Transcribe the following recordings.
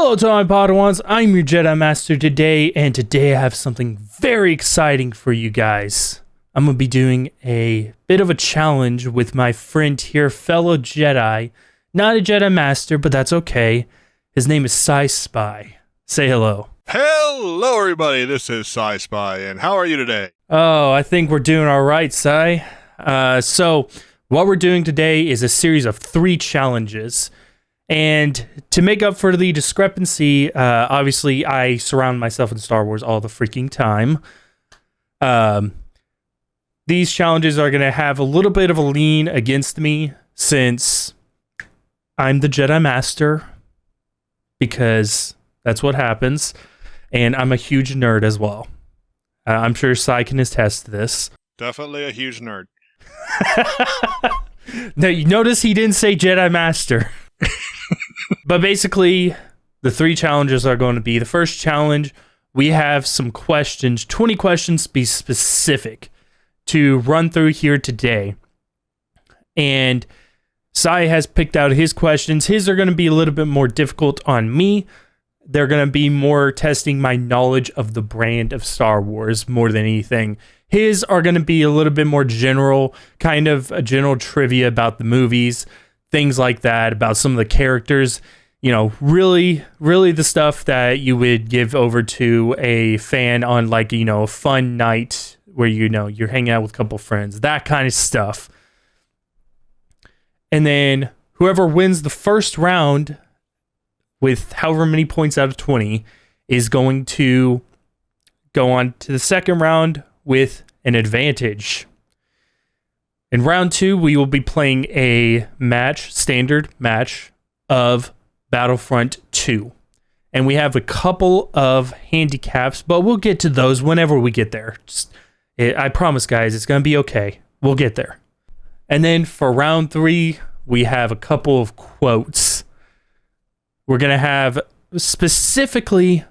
Hello to my Padawans, I'm your Jedi Master today, and today I have something very exciting for you guys. I'm going to be doing a bit of a challenge with my friend here, fellow Jedi. Not a Jedi Master, but that's okay. His name is Psyspy. Say hello. Hello everybody, this is Psyspy, and how are you today? Oh, I think we're doing all right, Psy. So, what we're doing today is a series of 3 challenges. And to make up for the discrepancy, obviously I surround myself in Star Wars all the freaking time. These challenges are going to have a little bit of a lean against me since I'm the Jedi Master, because that's what happens. And I'm a huge nerd as well. I'm sure Sai can attest to this. Definitely a huge nerd. Now, you notice he didn't say Jedi Master. But basically, the 3 challenges are going to be, the first challenge, we have some questions, 20 questions to be specific, to run through here today. And Sai has picked out his questions. His are going to be a little bit more difficult on me. They're going to be more testing my knowledge of the brand of Star Wars more than anything. His are going to be a little bit more general, kind of a general trivia about the movies, things like that, about some of the characters, you know, really the stuff that you would give over to a fan on, like, you know, a fun night where, you know, you're hanging out with a couple friends, that kind of stuff. And then whoever wins the first round with however many points out of 20 is going to go on to the second round with an advantage. In round 2, we will be playing a standard match of Battlefront 2. And we have a couple of handicaps, but we'll get to those whenever we get there. I promise, guys, it's going to be okay. We'll get there. And then for round 3, we have a couple of quotes. We're going to have specifically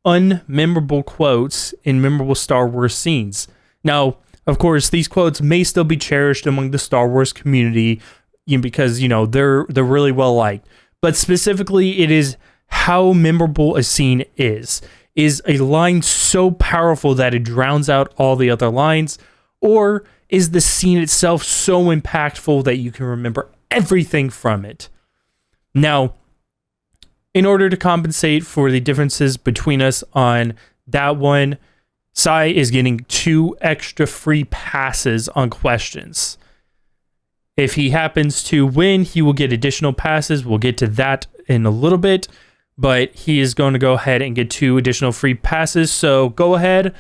unmemorable quotes in memorable Star Wars scenes. Now, of course, these quotes may still be cherished among the Star Wars community, because, you know, they're really well liked. But specifically, it is how memorable a scene is. Is a line so powerful that it drowns out all the other lines? Or is the scene itself so impactful that you can remember everything from it? Now, in order to compensate for the differences between us on that one, Sai is getting 2 extra free passes on questions. If he happens to win, he will get additional passes. We'll get to that in a little bit, but he is going to go ahead and get 2 additional free passes. So go ahead,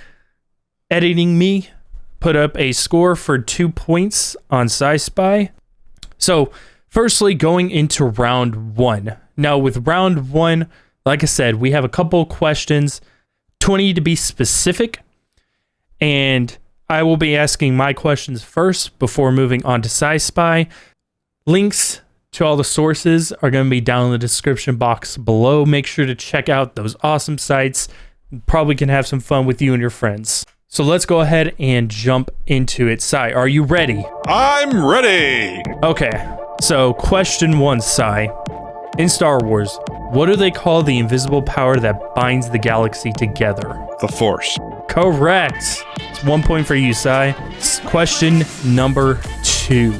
editing me, put up a score for 2 points on Psyspy. So firstly, going into round 1. Now with round 1, like I said, we have a couple questions, 20 to be specific, and I will be asking my questions first before moving on to Psyspy. Links to all the sources are going to be down in the description box below. Make sure to check out those awesome sites. Probably can have some fun with you and your friends. So let's go ahead and jump into it. Sai, are you ready? I'm ready! Okay, so question 1, Sai. In Star Wars, what do they call the invisible power that binds the galaxy together? The Force. Correct. It's 1 point for you, Sai. Question number 2.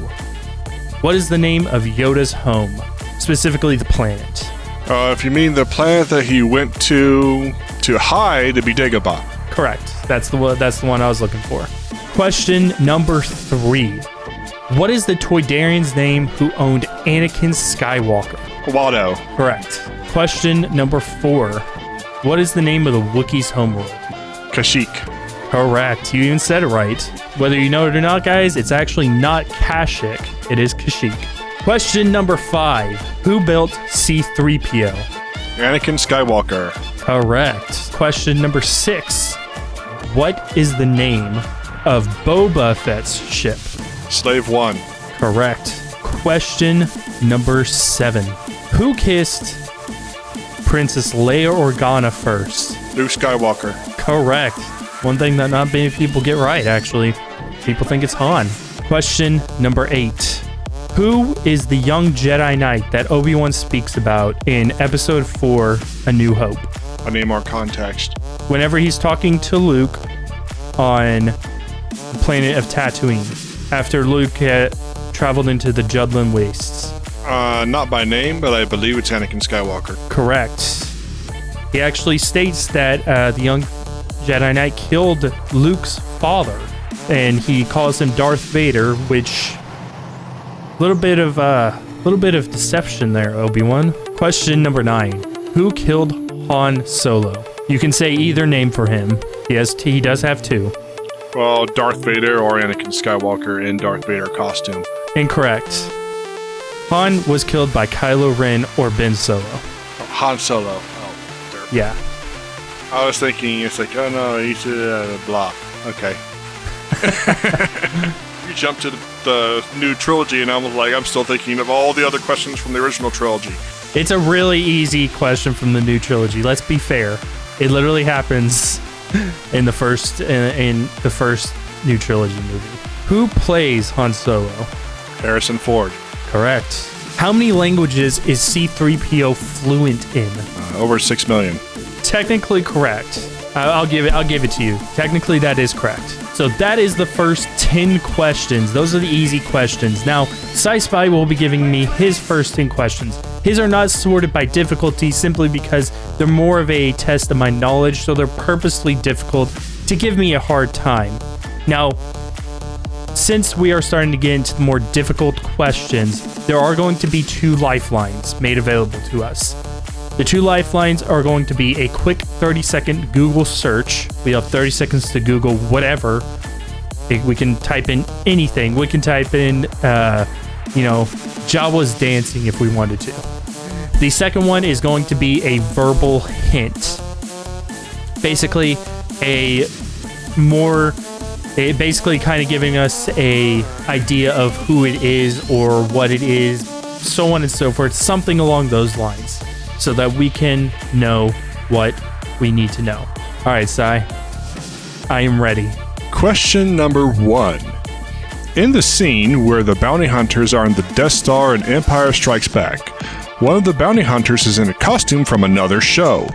What is the name of Yoda's home? Specifically the planet. If you mean the planet that he went to hide, it'd be Dagobah. Correct. That's the one I was looking for. Question number 3. What is the Toydarian's name who owned Anakin Skywalker? Watto. Correct. Question number 4. What is the name of the Wookiee's homeworld? Kashyyyk. Correct. You even said it right. Whether you know it or not, guys, it's actually not Kashyyyk. It is Kashyyyk. Question number 5. Who built C-3PO? Anakin Skywalker. Correct. Question number 6. What is the name of Boba Fett's ship? Slave 1. Correct. Question number 7. Who kissed Princess Leia Organa first? Luke Skywalker. Correct. One thing that not many people get right, actually. People think it's Han. Question number 8. Who is the young Jedi Knight that Obi-Wan speaks about in Episode 4, A New Hope? I need more context. Whenever he's talking to Luke on the planet of Tatooine, after Luke had traveled into the Judlin Wastes. Not by name, but I believe it's Anakin Skywalker. Correct. He actually states that the young Jedi Knight killed Luke's father, and he calls him Darth Vader, which little bit of deception there, Obi-Wan. Question number 9: Who killed Han Solo? You can say either name for him. Yes, he does have 2. Well, Darth Vader or Anakin Skywalker in Darth Vader costume. Incorrect. Han was killed by Kylo Ren or Ben Solo. Oh, Han Solo. Oh, there. Yeah. I was thinking, it's like, oh no, he's blah. Okay. You jumped to the new trilogy, and I was like, I'm still thinking of all the other questions from the original trilogy. It's a really easy question from the new trilogy. Let's be fair. It literally happens in the first new trilogy movie. Who plays Han Solo? Harrison Ford. Correct. How many languages is C-3PO fluent in? Over 6 million. Technically correct. I'll give it to you. Technically, that is correct. So that is the first 10 questions. Those are the easy questions. Now, Psyspy will be giving me his first 10 questions. His are not sorted by difficulty simply because they're more of a test of my knowledge, so they're purposely difficult to give me a hard time. Now, since we are starting to get into the more difficult questions, there are going to be 2 lifelines made available to us. The 2 lifelines are going to be a quick 30-second Google search. We have 30 seconds to Google whatever. We can type in anything. We can type in, Jawa's dancing if we wanted to. The second one is going to be a verbal hint. Basically, basically kind of giving us a idea of who it is or what it is, so on and so forth, something along those lines, so that we can know what we need to know. All right, Sai, I am ready. Question number 1. In the scene where the bounty hunters are on the Death Star and Empire Strikes Back, one of the bounty hunters is in a costume from another show.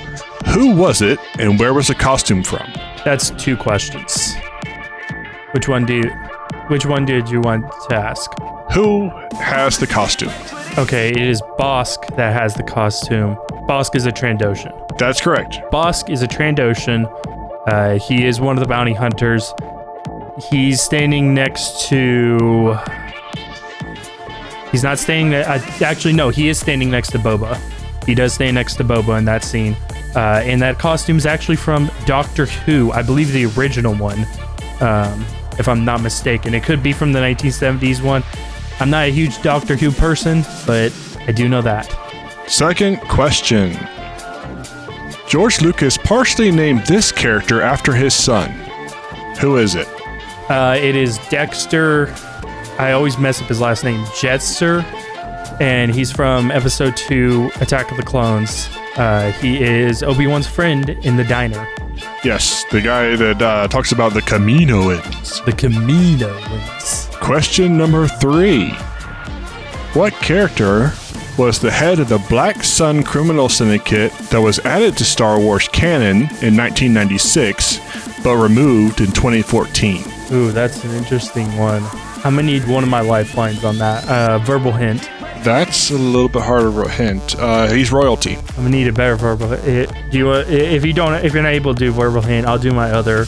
Who was it, and where was the costume from? That's 2 questions. Which one did you want to ask? Who has the costume? Okay, it is Bosk that has the costume. Bosk is a Trandoshan. That's correct. Bosk is a Trandoshan. He is one of the bounty hunters. He's standing next to... He's not standing... actually, no, he is standing next to Boba. He does stand next to Boba in that scene. And that costume is actually from Doctor Who. I believe the original one, if I'm not mistaken. It could be from the 1970s one. I'm not a huge Doctor Who person, but I do know that. Second question. George Lucas partially named this character after his son. Who is it? It is Dexter. I always mess up his last name. Jetster. And he's from Episode 2, Attack of the Clones. He is Obi-Wan's friend in the diner. Yes, the guy that talks about the Kaminoans. The Kaminoans. Question number 3. What character was the head of the Black Sun criminal syndicate that was added to Star Wars canon in 1996, but removed in 2014? Ooh, that's an interesting one. I'm gonna need one of my lifelines on that. Verbal hint. That's a little bit harder of a hint. He's royalty. I'm gonna need a better verbal hint. If you're not able to do verbal hint, I'll do my other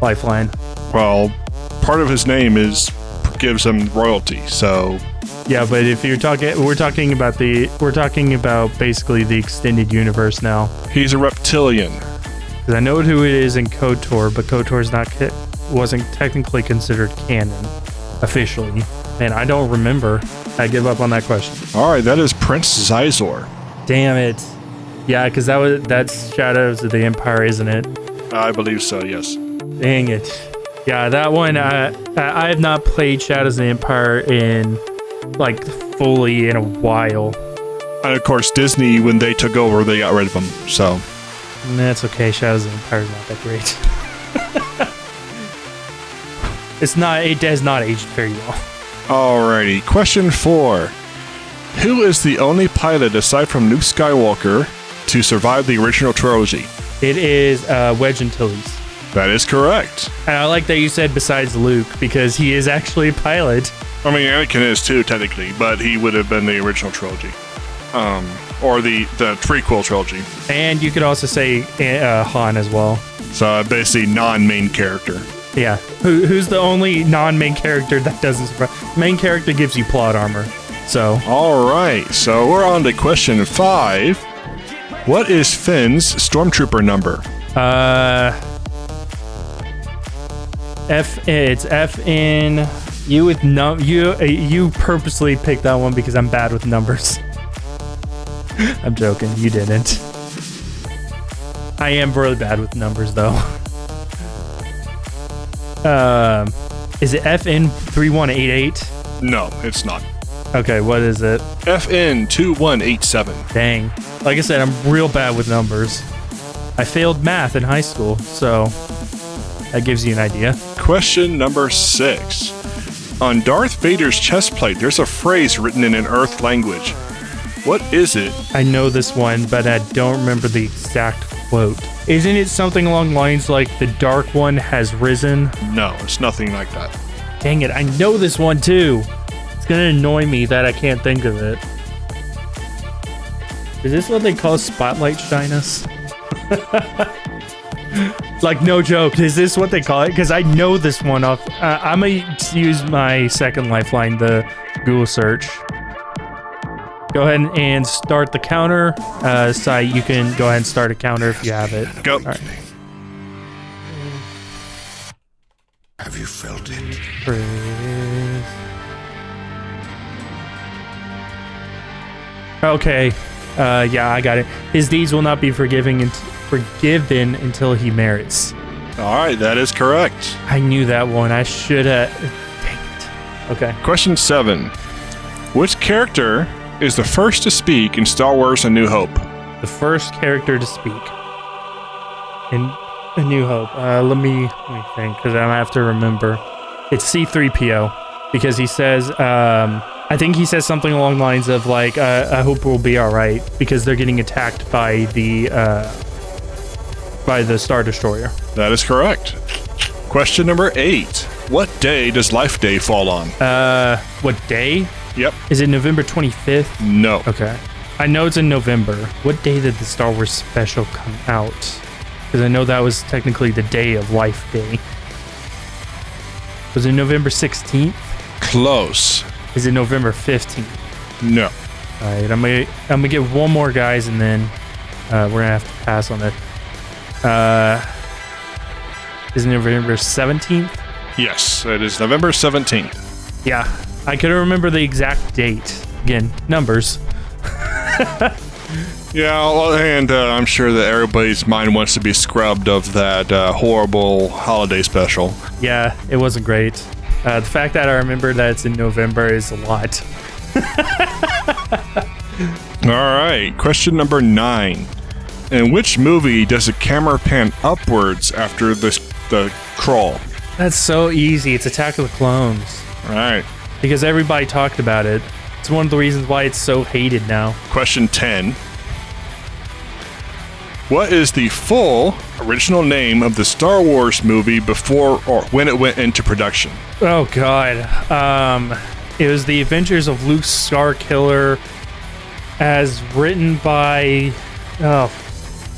lifeline. Well, part of his name gives him royalty, so... Yeah, but if we're talking about basically the extended universe now. He's a reptilian. Because I know who it is in KOTOR, but KOTOR wasn't technically considered canon officially, and I don't remember. I give up on that question. All right, that is Prince Zizor. Damn it! Yeah, because that's Shadows of the Empire, isn't it? I believe so. Yes. Dang it! Yeah, that one. I have not played Shadows of the Empire in fully in a while. And of course, Disney, when they took over, they got rid of them. So that's okay. Shadows of the Empire is not that great. It has not aged very well. Alrighty, question 4. Who is the only pilot aside from Luke Skywalker to survive the original trilogy? It is Wedge Antilles. That is correct. And I like that you said besides Luke, because he is actually a pilot. I mean, Anakin is too, technically, but he would have been the original trilogy. Or the prequel trilogy. And you could also say Han as well. So basically non-main character. Yeah. Who's the only non-main character that doesn't survive? Main character gives you plot armor. So. Alright, so we're on to question 5. What is Finn's stormtrooper number? It's FN. You purposely picked that one because I'm bad with numbers. I'm joking. You didn't. I am really bad with numbers, though. Is it FN 3188? No, it's not. Okay, what is it? FN 2187. Dang. Like I said, I'm real bad with numbers. I failed math in high school, so that gives you an idea. Question number 6. On Darth Vader's chest plate, there's a phrase written in an Earth language. What is it? I know this one, but I don't remember the exact quote. Isn't it something along lines like the Dark One has risen? No, it's nothing like that. Dang it, I know this one too. It's gonna annoy me that I can't think of it. Is this what they call spotlight shyness? Like, no joke, is this what they call it? Because I know this one off. I'm gonna use my second lifeline, the Google search. Go ahead and start the counter. Sai, you can go ahead and start a counter if you have it. Go. All right. Have you felt it? Okay. Yeah, I got it. His deeds will not be forgiven until he merits. Alright, that is correct. I knew that one. I should have. Dang it. Okay. Question 7. Which character is the first to speak in Star Wars A New Hope? The first character to speak in A New Hope. Let me think, because I have to remember. It's C-3PO, because he says, I think he says something along the lines of like, I hope we'll be all right, because they're getting attacked by the Star Destroyer. That is correct. Question number 8. What day does Life Day fall on? What day? Yep. Is it November 25th? No. Okay. I know it's in November. What day did the Star Wars special come out? Because I know that was technically the day of Life Day. Was it November 16th? Close. Is it November 15th? No. All right, I'm gonna get one more, guys, and then we're gonna have to pass on it. Is it November 17th? Yes, it is November 17th. Yeah, I couldn't remember the exact date. Again, numbers. Yeah, well, and I'm sure that everybody's mind wants to be scrubbed of that horrible holiday special. Yeah, it wasn't great. The fact that I remember that it's in November is a lot. All right, question number 9. In which movie does the camera pan upwards after the crawl? That's so easy. It's Attack of the Clones. All right. Because everybody talked about it. It's one of the reasons why it's so hated now. Question 10. What is the full original name of the Star Wars movie before or when it went into production? Oh, God. It was The Adventures of Luke Starkiller as written by... Oh,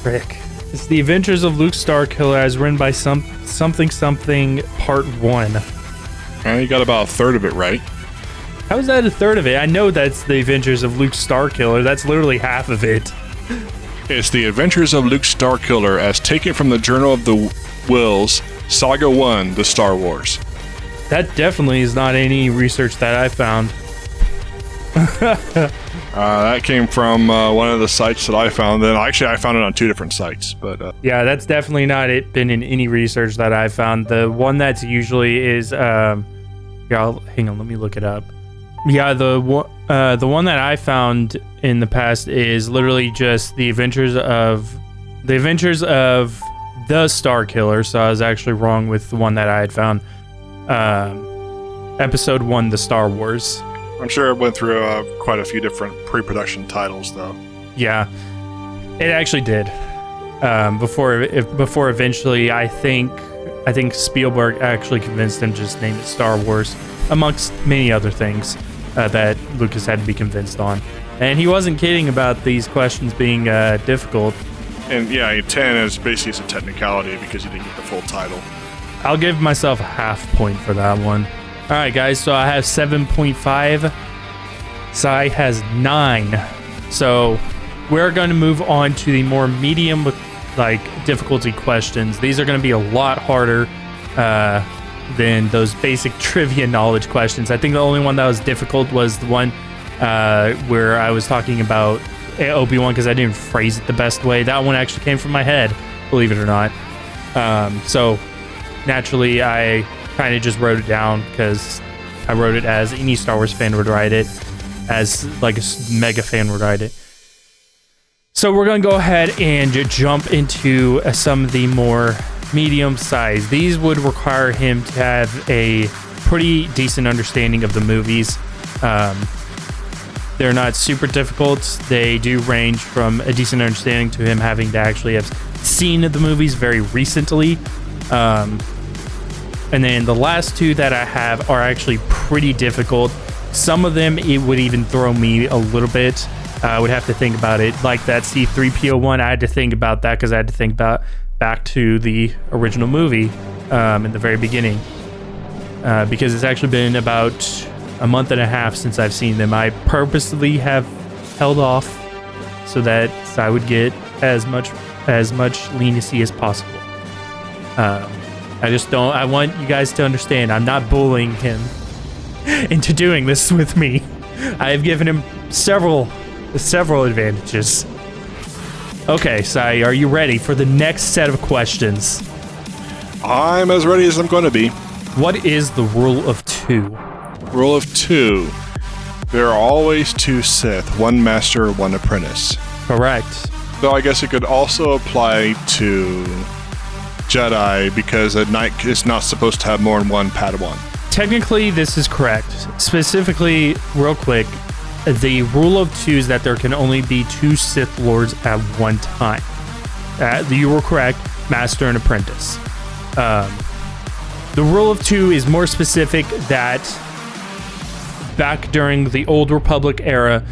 frick. It's The Adventures of Luke Starkiller as written by something part 1. You got about a third of it right. How is that a third of it? I know that's The Adventures of Luke Starkiller. That's literally half of it. It's The Adventures of Luke Starkiller as taken from the Journal of the Whills, Saga 1, The Star Wars. That definitely is not any research that I found. That came from one of the sites that I found. Then actually, I found it on 2 different sites. But yeah, that's definitely not been in any research that I found. The one that's usually is hang on, let me look it up. Yeah, the one that I found in the past is literally just the Adventures of the Star Killer. So I was actually wrong with the one that I had found. Episode 1, The Star Wars. I'm sure it went through quite a few different pre-production titles, though. Yeah, it actually did. Before eventually, I think Spielberg actually convinced him to just name it Star Wars, amongst many other things that Lucas had to be convinced on. And he wasn't kidding about these questions being difficult. And yeah, 10 is basically it's a technicality because you didn't get the full title. I'll give myself a half point for that one. All right, guys, so I have 7.5. Sai has 9. So we're going to move on to the more medium difficulty questions. These are going to be a lot harder than those basic trivia knowledge questions. I think the only one that was difficult was the one where I was talking about Obi-Wan because I didn't phrase it the best way. That one actually came from my head, believe it or not. So naturally, I kind of just wrote it down because I wrote it as any Star Wars fan would write it, as like a mega fan would write it. So we're going to go ahead and jump into some of the more medium size. These would require him to have a pretty decent understanding of the movies. They're not super difficult. They do range from a decent understanding to him having to actually have seen the movies very recently. And then the last two that I have are actually pretty difficult. Some of them, it would even throw me a little bit. I would have to think about it. Like that C-3PO one, I had to think about that because I had to think about back to the original movie in the very beginning. Because it's actually been about a month and a half since I've seen them. I purposely have held off so that I would get as much leniency as possible. I want you guys to understand I'm not bullying him into doing this with me. I have given him several advantages. Okay, Sai, are you ready for the next set of questions? I'm as ready as I'm going to be. What is the rule of 2? Rule of 2. There are always 2 Sith, 1 master, 1 apprentice. Correct. Though I guess it could also apply to Jedi because a knight is not supposed to have more than 1 Padawan. Technically, this is correct. Specifically, real quick, the rule of 2 is that there can only be 2 Sith Lords at one time. You were correct, Master and Apprentice. The rule of 2 is more specific that back during the Old Republic era,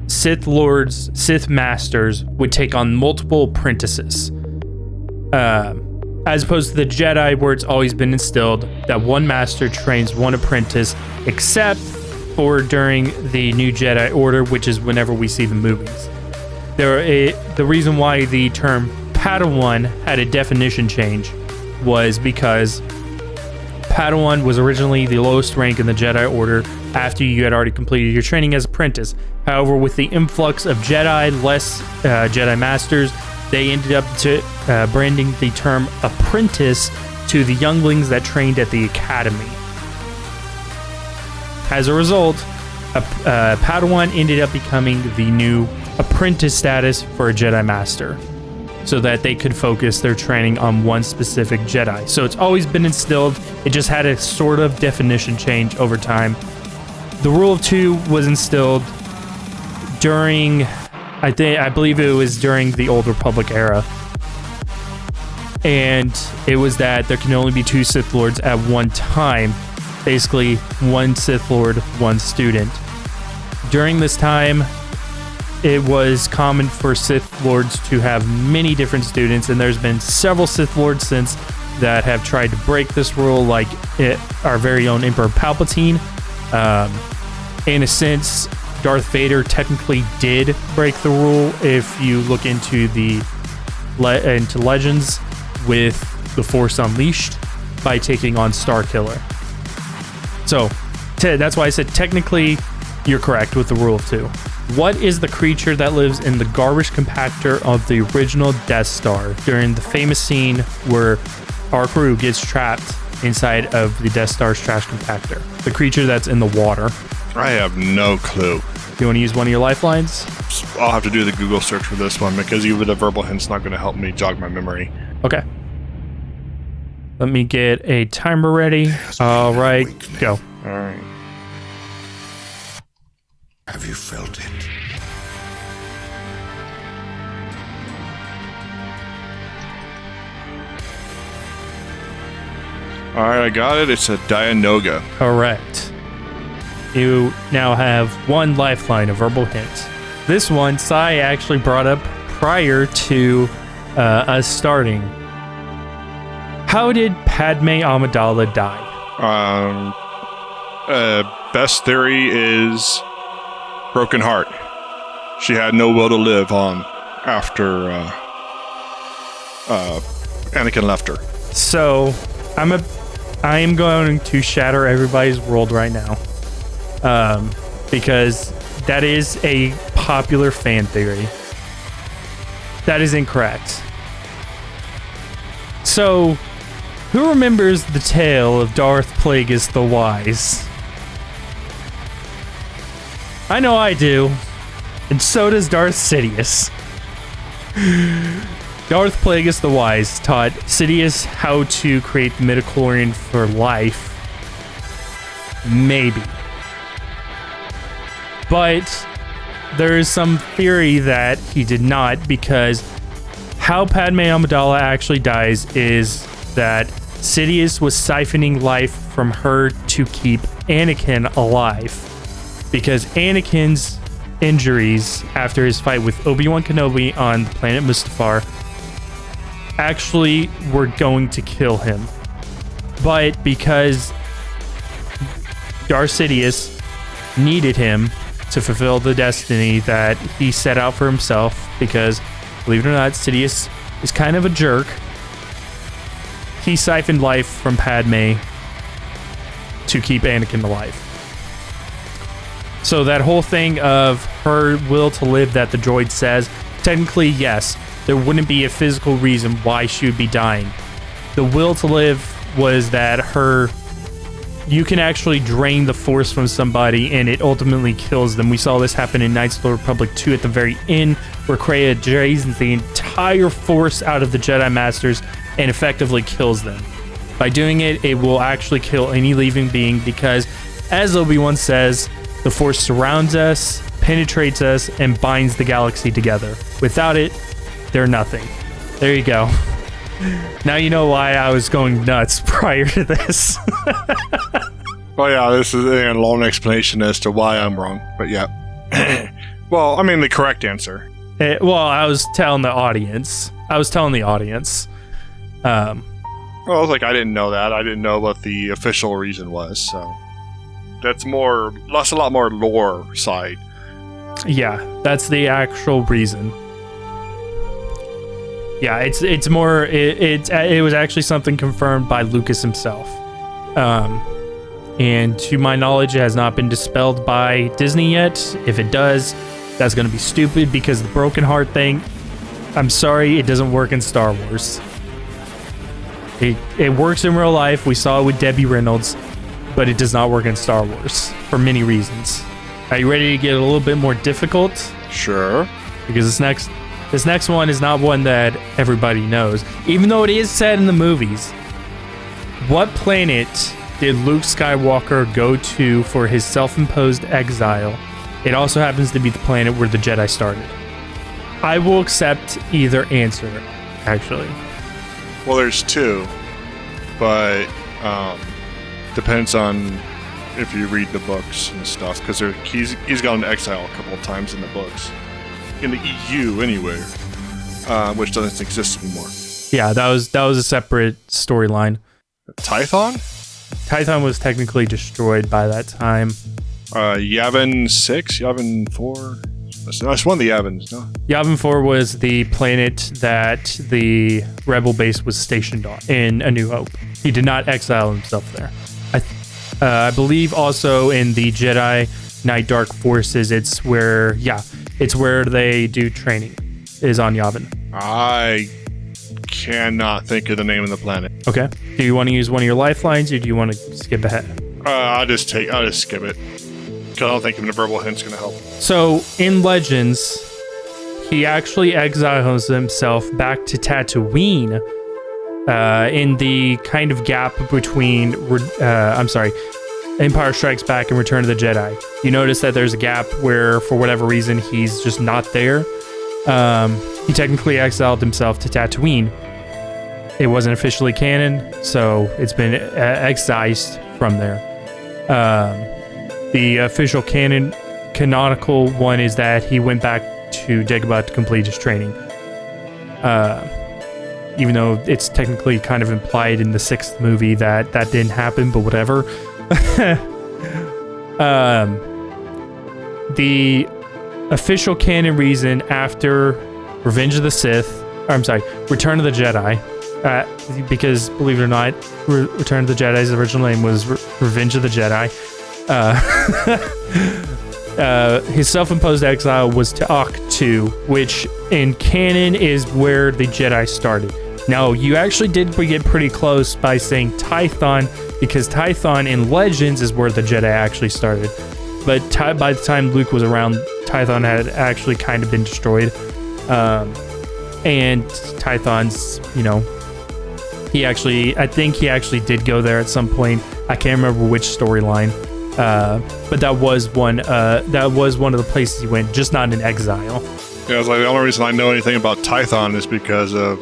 Sith Lords, Sith Masters would take on multiple apprentices. As opposed to the Jedi, where it's always been instilled that 1 master trains 1 apprentice, except for during the New Jedi Order, which is whenever we see the movies. The reason why the term Padawan had a definition change was because Padawan was originally the lowest rank in the Jedi Order after you had already completed your training as apprentice. However, with the influx of Jedi, less Jedi Masters, they ended up branding the term apprentice to the younglings that trained at the academy. As a result, Padawan ended up becoming the new apprentice status for a Jedi Master, so that they could focus their training on one specific Jedi. So it's always been instilled. It just had a sort of definition change over time. The rule of 2 was instilled during, I believe it was during the Old Republic era. And it was that there can only be 2 Sith Lords at one time. Basically, 1 Sith Lord, 1 student. During this time, it was common for Sith Lords to have many different students, and there's been several Sith Lords since that have tried to break this rule, like our very own Emperor Palpatine. In a sense, Darth Vader technically did break the rule if you look into into Legends with the Force Unleashed by taking on Starkiller. So that's why I said technically you're correct with the rule of 2. What is the creature that lives in the garbage compactor of the original Death Star during the famous scene where our crew gets trapped inside of the Death Star's trash compactor? The creature that's in the water. I have no clue. You want to use one of your lifelines? I'll have to do the Google search for this one because even a verbal hint's not going to help me jog my memory. Okay. Let me get a timer ready. All right, go. All right. Have you felt it? All right, I got it. It's a Dianoga. Correct. You now have one lifeline, a verbal hint. This one, Sai actually brought up prior to us starting. How did Padme Amidala die? Best theory is broken heart. She had no will to live on after Anakin left her. So, I am going to shatter everybody's world right now, because that is a popular fan theory. That is incorrect. So, who remembers the tale of Darth Plagueis the Wise? I know I do, and so does Darth Sidious. Darth Plagueis the Wise taught Sidious how to create the midichlorian for life. Maybe. But there is some theory that he did not, because how Padme Amidala actually dies is that Sidious was siphoning life from her to keep Anakin alive. Because Anakin's injuries after his fight with Obi-Wan Kenobi on the planet Mustafar actually were going to kill him. But because Darth Sidious needed him to fulfill the destiny that he set out for himself, because, believe it or not, Sidious is kind of a jerk, he siphoned life from Padme to keep Anakin alive. So that whole thing of her will to live that the droid says, technically, yes, there wouldn't be a physical reason why she would be dying. The will to live was that you can actually drain the Force from somebody and it ultimately kills them. We saw this happen in Knights of the Republic 2 at the very end, where Kreia drains the entire Force out of the Jedi Masters and effectively kills them. By doing it, it will actually kill any living being, because, as Obi-Wan says, the Force surrounds us, penetrates us, and binds the galaxy together. Without it, they're nothing. There you go. Now you know why I was going nuts prior to this. Well, yeah, this is a long explanation as to why I'm wrong, but yeah. Well, I mean, the correct answer. I was telling the audience. Well, I was like, I didn't know that. I didn't know what the official reason was, so... That's a lot more lore side. Yeah, that's the actual reason. Yeah, it's more. It was actually something confirmed by Lucas himself, and to my knowledge, it has not been dispelled by Disney yet. If it does, that's going to be stupid, because the broken heart thing. I'm sorry, it doesn't work in Star Wars. It works in real life. We saw it with Debbie Reynolds. But it does not work in Star Wars for many reasons. Are you ready to get a little bit more difficult? Sure. Because this next one is not one that everybody knows, even though it is set in the movies. What planet did Luke Skywalker go to for his self-imposed exile? It also happens to be the planet where the Jedi started. I will accept either answer, actually. Well, there's two, but depends on if you read the books and stuff, because he's gone into exile a couple of times in the books, in the EU anyway, which doesn't exist anymore. Yeah, that was a separate storyline. Tython? Tython was technically destroyed by that time. Yavin 6, Yavin 4. That's one of the Yavins, no? Yavin 4 was the planet that the rebel base was stationed on in A New Hope. He did not exile himself there. I believe also in the Jedi Knight Dark Forces, it's where they do training, is on Yavin. I cannot think of the name of the planet. Okay. Do you want to use one of your lifelines, or do you want to skip ahead? I'll just skip it, because I don't think the verbal hint's going to help. So, in Legends, he actually exiles himself back to Tatooine in the kind of gap between... Empire Strikes Back and Return of the Jedi. You notice that there's a gap where, for whatever reason, he's just not there. He technically exiled himself to Tatooine. It wasn't officially canon, so it's been excised from there. The official canonical one is that he went back to Dagobah to complete his training. Even though it's technically kind of implied in the 6th movie that didn't happen, but whatever. The official canon reason after Return of the Jedi, because believe it or not, Return of the Jedi's original name was Revenge of the Jedi. His self-imposed exile was to Ahch-To, which in canon is where the Jedi started. Now, you actually did get pretty close by saying Tython, because Tython in Legends is where the Jedi actually started. But by the time Luke was around, Tython had actually kind of been destroyed. And Tython's, I think he actually did go there at some point. I can't remember which storyline. But that was one of the places he went, just not in exile. Yeah, it's like the only reason I know anything about Tython is because of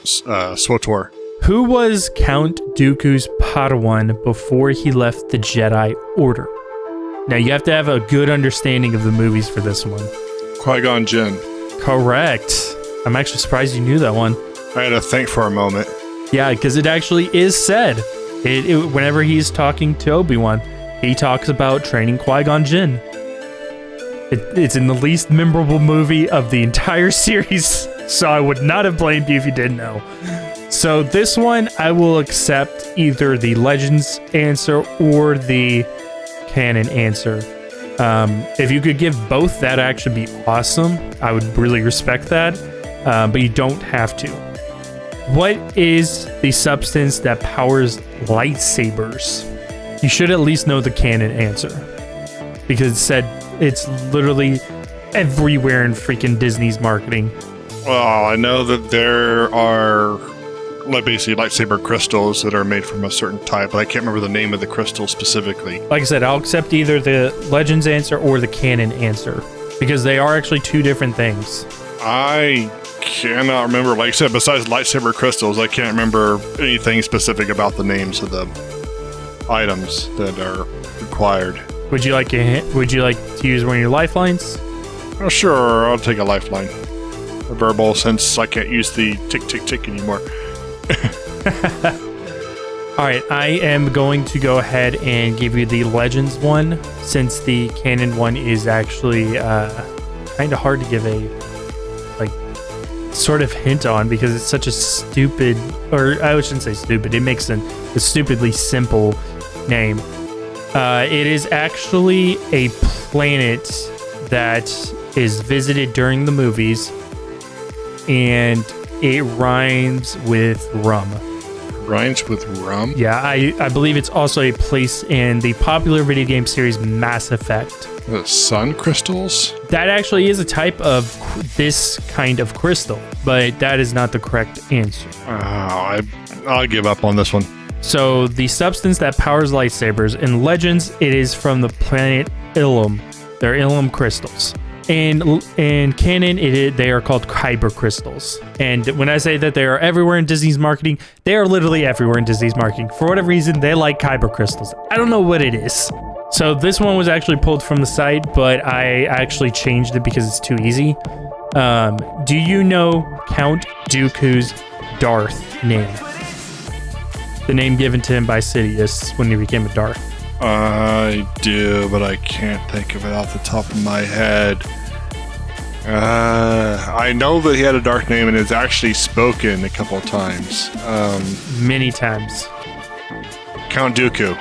SWTOR. Who was Count Dooku's Padawan before he left the Jedi Order? Now, you have to have a good understanding of the movies for this one. Qui-Gon Jinn. Correct. I'm actually surprised you knew that one. I had to think for a moment. Yeah, because it actually is said. Whenever he's talking to Obi-Wan, he talks about training Qui-Gon Jinn. It's in the least memorable movie of the entire series, so I would not have blamed you if you didn't know. So this one, I will accept either the Legends answer or the canon answer. If you could give both, that'd actually be awesome. I would really respect that, but you don't have to. What is the substance that powers lightsabers? You should at least know the canon answer, because it said it's literally everywhere in freaking Disney's marketing. Well, I know that there are basically lightsaber crystals that are made from a certain type, but I can't remember the name of the crystal specifically. Like I said, I'll accept either the Legends answer or the canon answer, because they are actually two different things. I cannot remember, like I said, besides lightsaber crystals, I can't remember anything specific about the names of the items that are required. Would you like to use one of your lifelines? Oh, sure, I'll take a lifeline. A verbal, since I can't use the tick tick tick anymore. Alright, I am going to go ahead and give you the Legends one, since the canon one is actually kind of hard to give a sort of hint on, because it's such a stupid, or I shouldn't say stupid, it makes a stupidly simple name. It is actually a planet that is visited during the movies, and it rhymes with rum. Rhymes with rum? Yeah, I believe it's also a place in the popular video game series Mass Effect. The sun crystals? That actually is a type of this kind of crystal, but that is not the correct answer. I'll give up on this one. So the substance that powers lightsabers in Legends, it is from the planet Ilum. They're Ilum crystals. In canon, they are called kyber crystals. And when I say that they are everywhere in Disney's marketing, they are literally everywhere in Disney's marketing. For whatever reason, they like kyber crystals. I don't know what it is. So this one was actually pulled from the site, but I actually changed it because it's too easy. Do you know Count Dooku's Darth name? The name given to him by Sidious when he became a Darth. I do, but I can't think of it off the top of my head. I know that he had a Darth name and it's actually spoken a couple of times. Many times. Count Dooku.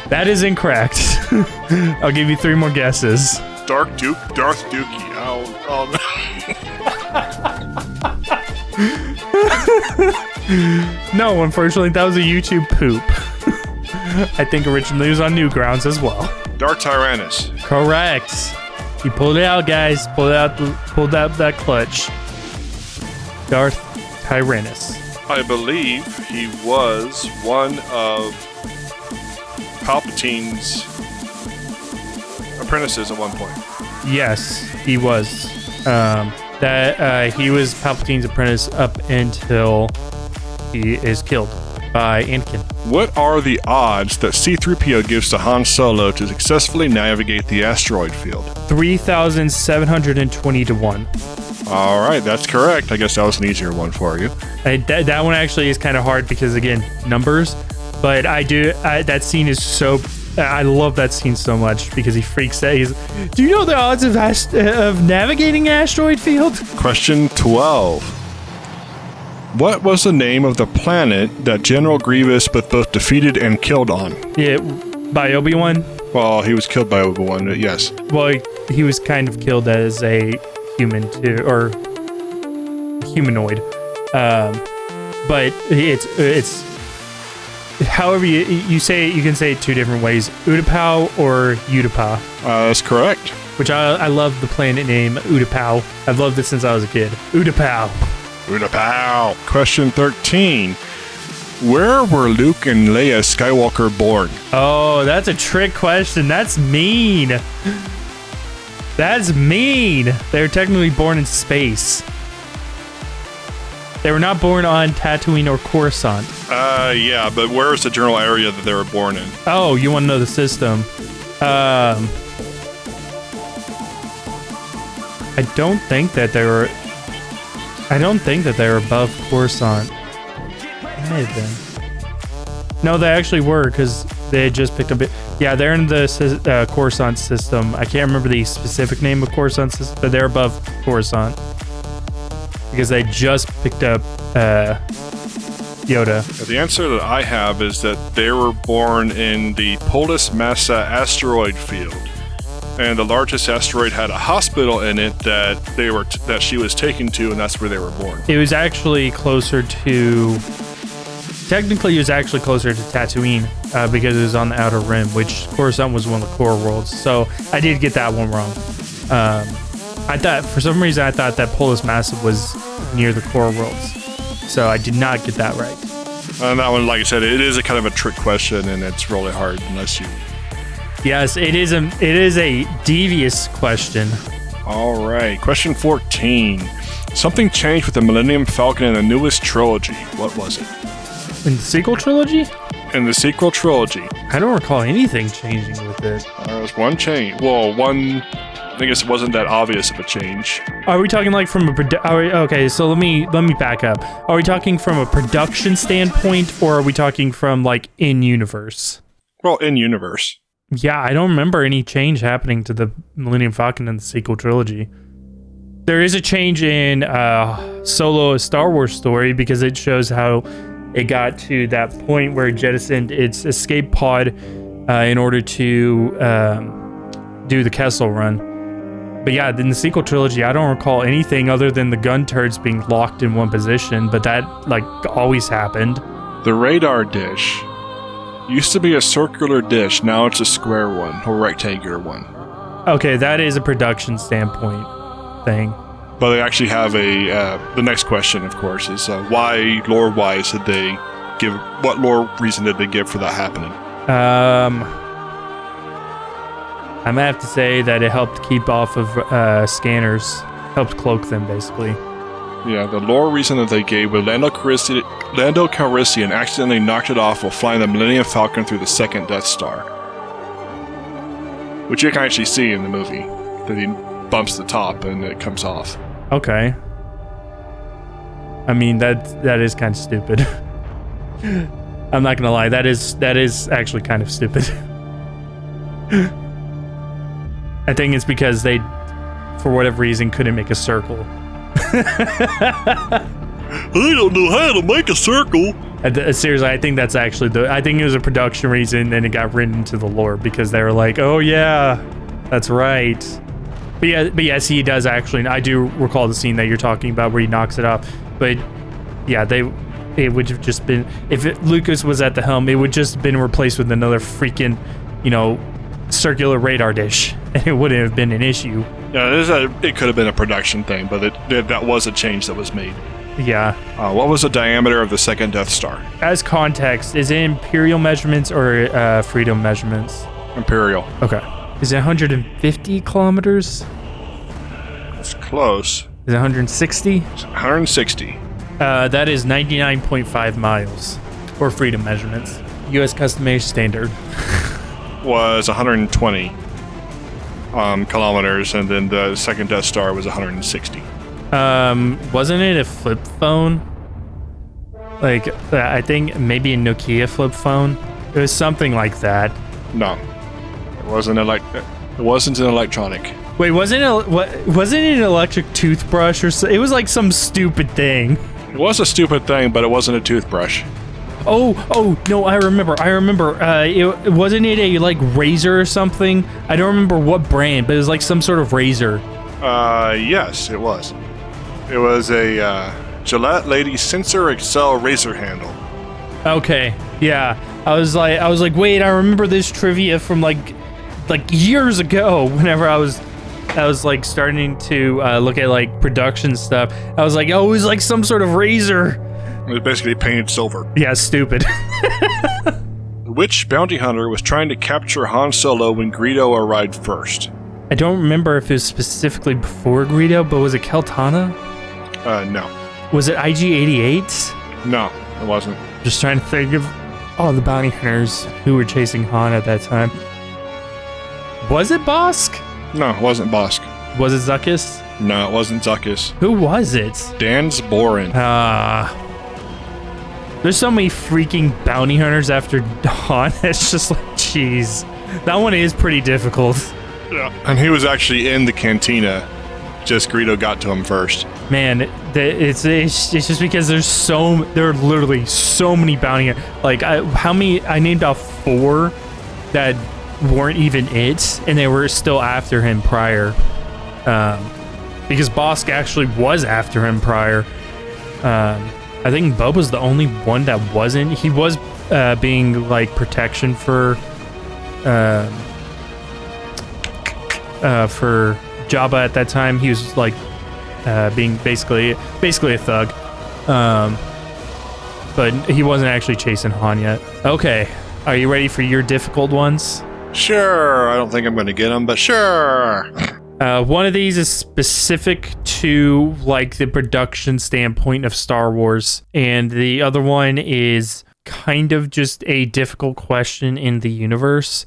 That is incorrect. I'll give you 3 more guesses. Darth Dookie. Oh no. No, unfortunately, that was a YouTube poop. I think originally it was on Newgrounds as well. Darth Tyrannus. Correct. He pulled it out, guys. Pulled out that clutch. Darth Tyrannus. I believe he was one of Palpatine's apprentices at one point. Yes, he was. He was Palpatine's apprentice up until he is killed by Anakin. What are the odds that C-3PO gives to Han Solo to successfully navigate the asteroid field? 3,720 to 1. All right, that's correct. I guess that was an easier one for you. That one actually is kind of hard because, again, numbers. But that scene is so... I love that scene so much because he freaks out. Do you know the odds of navigating an asteroid field? Question 12. What was the name of the planet that General Grievous both defeated and killed on? Yeah, by Obi-Wan? Well, he was killed by Obi-Wan, yes. Well, he was kind of killed as a human too, or humanoid. But it's however you say it, you can say it two different ways: Utapau or Utapau. That's correct. Which I love the planet name Utapau. I've loved it since I was a kid. Utapau. Utapau. Question 13. Where were Luke and Leia Skywalker born? Oh, that's a trick question. That's mean. That's mean. They were technically born in space. They were not born on Tatooine or Coruscant. Yeah, but where is the general area that they were born in? Oh, you want to know the system? I don't think that they were above Coruscant. They may have been. No, they actually were, because they had just picked up it. Yeah, they're in the Coruscant system. I can't remember the specific name of Coruscant system, but they're above Coruscant. Because they just picked up Yoda. The answer that I have is that they were born in the Polis Massa asteroid field. And the largest asteroid had a hospital in it that she was taken to, and that's where they were born. It was actually closer to... Technically, it was actually closer to Tatooine because it was on the Outer Rim, which Coruscant was one of the core worlds. So I did get that one wrong. I thought, for some reason, that Polis Massa was near the core worlds. So I did not get that right. And that one, like I said, it is a kind of a trick question, and it's really hard unless you... Yes, it is a devious question. All right, question 14. Something changed with the Millennium Falcon in the newest trilogy. What was it? In the sequel trilogy? In the sequel trilogy. I don't recall anything changing with it. There was one change. Well, one... I guess it wasn't that obvious of a change. Are we talking like from a okay, so let me back up. Are we talking from a production standpoint, or are we talking from like in universe? Well, in universe. Yeah, I don't remember any change happening to the Millennium Falcon in the sequel trilogy. There is a change in Solo: A Star Wars Story because it shows how it got to that point where it jettisoned its escape pod in order to do the Kessel Run. But yeah, in the sequel trilogy, I don't recall anything other than the gun turrets being locked in one position, but that like always happened. The radar dish used to be a circular dish, now it's a square one, or rectangular one. Okay, that is a production standpoint thing. But they actually have the next question, of course, is why, lore-wise, what lore reason did they give for that happening? I'm gonna have to say that it helped keep off of scanners, helped cloak them, basically. Yeah, the lore reason that they gave was Lando Calrissian accidentally knocked it off while flying the Millennium Falcon through the second Death Star. Which you can actually see in the movie, that he bumps the top and it comes off. Okay. I mean, that is kind of stupid. I'm not gonna lie, that is actually kind of stupid. I think it's because they, for whatever reason, couldn't make a circle. I don't know how to make a circle. Seriously, I think that's actually I think it was a production reason and it got written into the lore because they were like, oh yeah, that's right. But yes, he does actually. I do recall the scene that you're talking about where he knocks it off. But yeah, it would have just been, if Lucas was at the helm, it would just have been replaced with another freaking, circular radar dish, and it wouldn't have been an issue. Yeah, it could have been a production thing, but that was a change that was made. Yeah. What was the diameter of the second Death Star? As context, is it Imperial measurements or Freedom measurements? Imperial. Okay. Is it 150 kilometers? That's close. Is it 160? It's 160. That is 99.5 miles for Freedom measurements. U.S. customary standard. Was 120 kilometers, and then the second Death Star was 160. Wasn't it a flip phone? Like, I think maybe a Nokia flip phone. It was something like that. No, it wasn't It wasn't an electronic. Wait, wasn't it an electric toothbrush or so? It was like some stupid thing. It was a stupid thing, but it wasn't a toothbrush. Oh, no, I remember. It wasn't it a like razor or something? I don't remember what brand, but it was like some sort of razor. Yes, it was. It was a Gillette Lady Sensor Excel razor handle. Okay, yeah. I was like, wait, I remember this trivia from like years ago. Whenever I was like starting to look at like production stuff, I was like, oh, it was like some sort of razor. It was basically painted silver. Yeah, stupid. Which bounty hunter was trying to capture Han Solo when Greedo arrived first? I don't remember if it was specifically before Greedo, but was it Keltana? No. Was it IG-88? No, it wasn't. Just trying to think of all the bounty hunters who were chasing Han at that time. Was it Bosk? No, it wasn't Bosk. Was it Zuckuss? No, it wasn't Zuckuss. Who was it? Dan's Boren. There's so many freaking bounty hunters after Han. It's just like, jeez. That one is pretty difficult. Yeah. And he was actually in the cantina. Just Greedo got to him first. Man, it's just because there are literally so many bounty hunters. Like, I named off 4 that weren't even it, and they were still after him prior. Because Bosk actually was after him prior. I think Boba's the only one that wasn't. He was being like protection for Jabba at that time. He was like being basically a thug. But he wasn't actually chasing Han yet. Okay, are you ready for your difficult ones? Sure. I don't think I'm going to get them, but sure. One of these is specific to like the production standpoint of Star Wars, and the other one is kind of just a difficult question in the universe.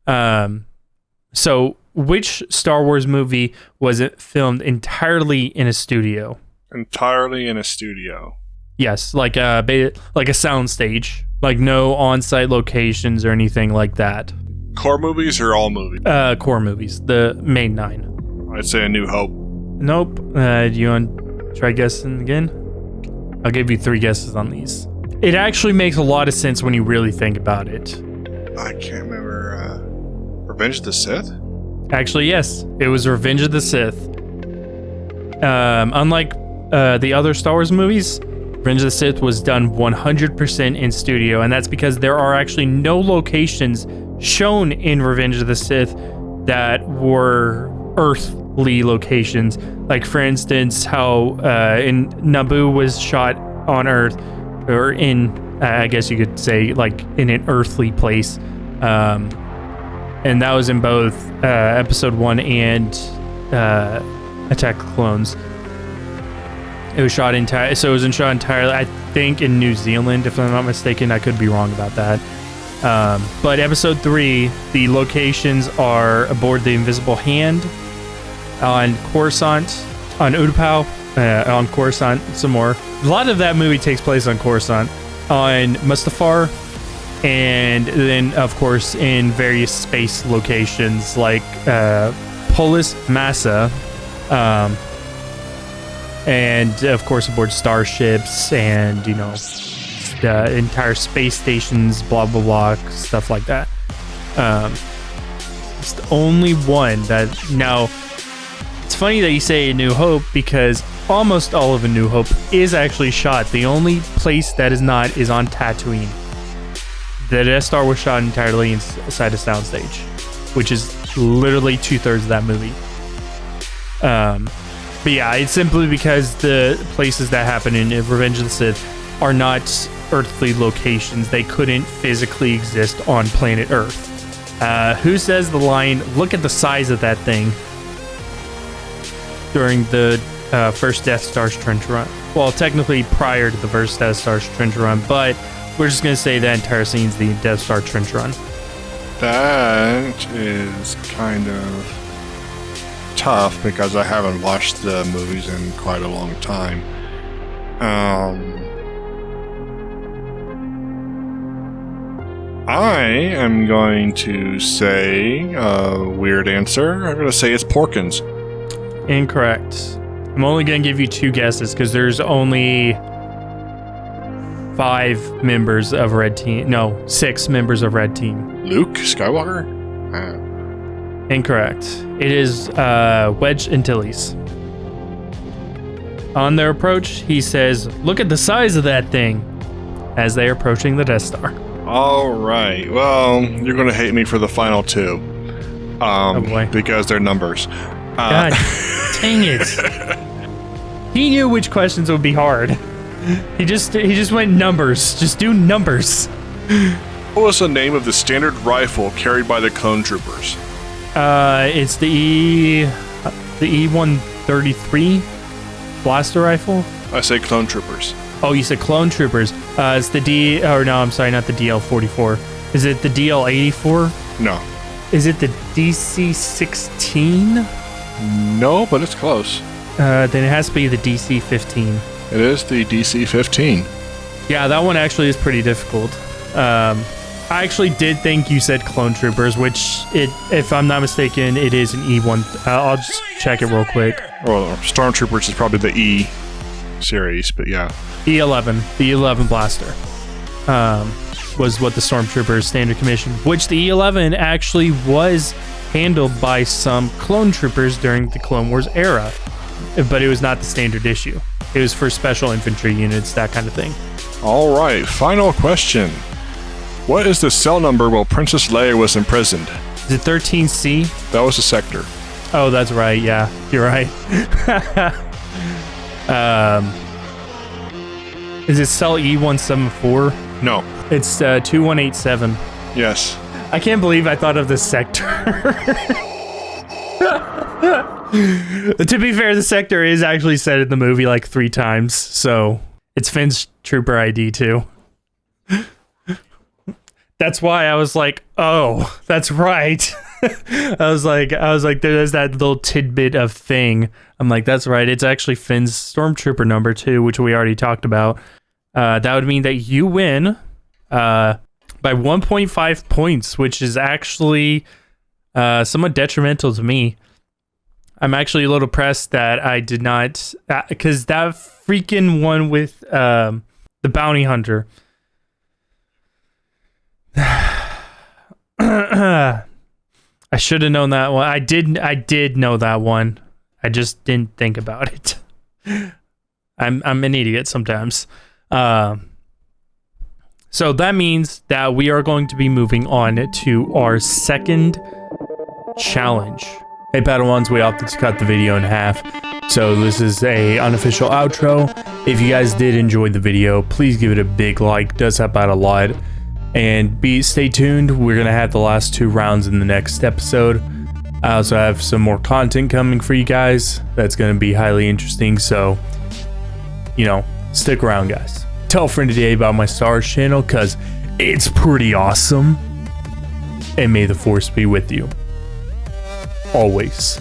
So which Star Wars movie was it filmed entirely in a studio? Entirely in a studio. Yes, like a sound stage, like no on-site locations or anything like that. Core movies or all movies? Core movies, the main 9. I'd say A New Hope. Nope. Do you want to try guessing again? I'll give you 3 guesses on these. It actually makes a lot of sense when you really think about it. I can't remember. Revenge of the Sith? Actually, yes. It was Revenge of the Sith. Unlike the other Star Wars movies, Revenge of the Sith was done 100% in studio, and that's because there are actually no locations shown in Revenge of the Sith that were earthly locations. Like, for instance, how in Naboo was shot on Earth, or in, I guess you could say, like, in an earthly place. And that was in both Episode 1 and Attack of the Clones. It was shot entirely, I think, in New Zealand, if I'm not mistaken. I could be wrong about that. But Episode 3, the locations are aboard the Invisible Hand, on Coruscant, on Utapau, on Coruscant some more. A lot of that movie takes place on Coruscant, on Mustafar, and then, of course, in various space locations like Polis Massa, and, of course, aboard starships and, the entire space stations, blah, blah, blah, stuff like that. It's the only one that... Now, it's funny that you say A New Hope, because almost all of A New Hope is actually shot. The only place that is not is on Tatooine. The Death Star was shot entirely inside a soundstage, which is literally 2/3 of that movie. But yeah, it's simply because the places that happen in Revenge of the Sith are not earthly locations. They couldn't physically exist on planet Earth. Who says the line, "Look at the size of that thing," during the first Death Star's trench run? Well, technically prior to the first Death Star's trench run, but we're just going to say that entire scene's the Death Star trench run. That is kind of tough because I haven't watched the movies in quite a long time. I am going to say a weird answer. I'm going to say it's Porkins. Incorrect. I'm only going to give you 2 guesses because there's only 5 members of Red Team. No, 6 members of Red Team. Luke Skywalker? Incorrect. It is Wedge Antilles. On their approach, he says, "Look at the size of that thing," as they are approaching the Death Star. All right. Well, you're going to hate me for the final 2. Oh boy. Because they're numbers. God dang it. He knew which questions would be hard. He just went numbers. Just do numbers. What was the name of the standard rifle carried by the clone troopers? It's the E-133 blaster rifle. I say clone troopers. Oh, you said clone troopers. It's the not the DL-44. Is it the DL-84? No. Is it the DC-16? No, but it's close. Then it has to be the DC-15. It is the DC-15. Yeah, that one actually is pretty difficult. I actually did think you said clone troopers, which, if I'm not mistaken, it is an E1. I'll just check it real quick. Well, Stormtroopers is probably the E series, but yeah. E11, the E11 blaster, was what the Stormtroopers standard commission, which the E11 actually was handled by some clone troopers during the Clone Wars era, but it was not the standard issue. It was for special infantry units, that kind of thing. All right, final question. What is the cell number while Princess Leia was imprisoned? Is it 13C? That was a sector. Oh, that's right. Yeah, you're right. Is it cell E174? No. It's 2187. Yes. I can't believe I thought of this sector. To be fair, the sector is actually said in the movie like 3 times, so it's Finn's trooper ID too. That's why I was like, oh, that's right. I was like, there's that little tidbit of thing. I'm like, that's right. It's actually Finn's stormtrooper number 2, which we already talked about. That would mean that you win by 1.5 points, which is actually somewhat detrimental to me. I'm actually a little pressed that I did not, because that freaking one with the bounty hunter. I should have known that one. I did know that one. I just didn't think about it. I'm an idiot sometimes. So that means that we are going to be moving on to our second challenge. Hey Padawans, we opted to cut the video in half, so this is a unofficial outro. If you guys did enjoy the video, please give it a big like. It does help out a lot. And stay tuned. We're gonna have the last 2 rounds in the next episode. I also have some more content coming for you guys that's gonna be highly interesting, so stick around, guys. Tell a friend today about my Stars channel, cause it's pretty awesome. And may the force be with you always.